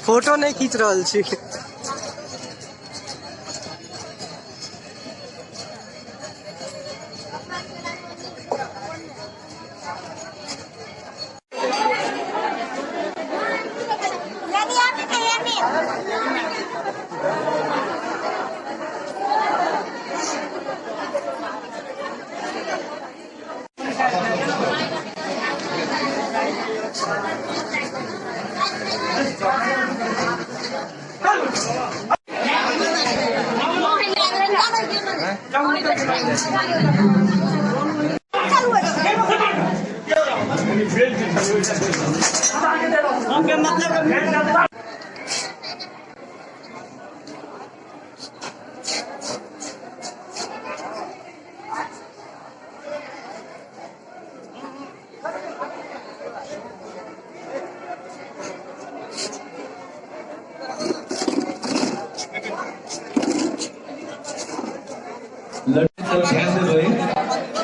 Photo नहीं खींच रहल छी।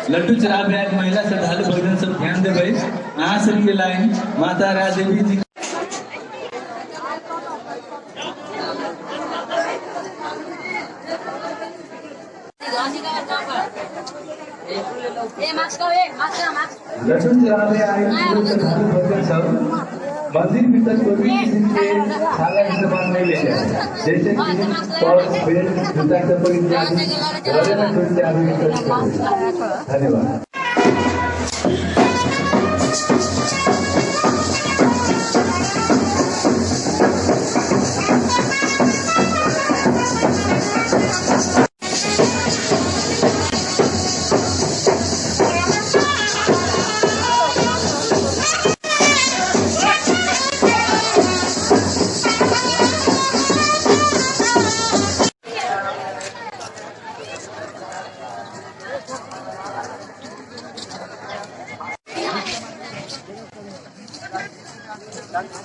लड्डू चढ़ा बैग महिला श्रद्धालु भक्तजन सब ध्यान देवे। यहाँ से ये लाइन माता राज देवी जी लड्डू चढ़ावे आए श्रद्धालु भक्तजन सब मंदिर भीतर कोई भी किसी से खाला का सामान नहीं ले जाए, जैसे कि पर्स, बेल्ट, जूता, चप्पल इत्यादि घरे में छोड़ के आगे। धन्यवाद। Done.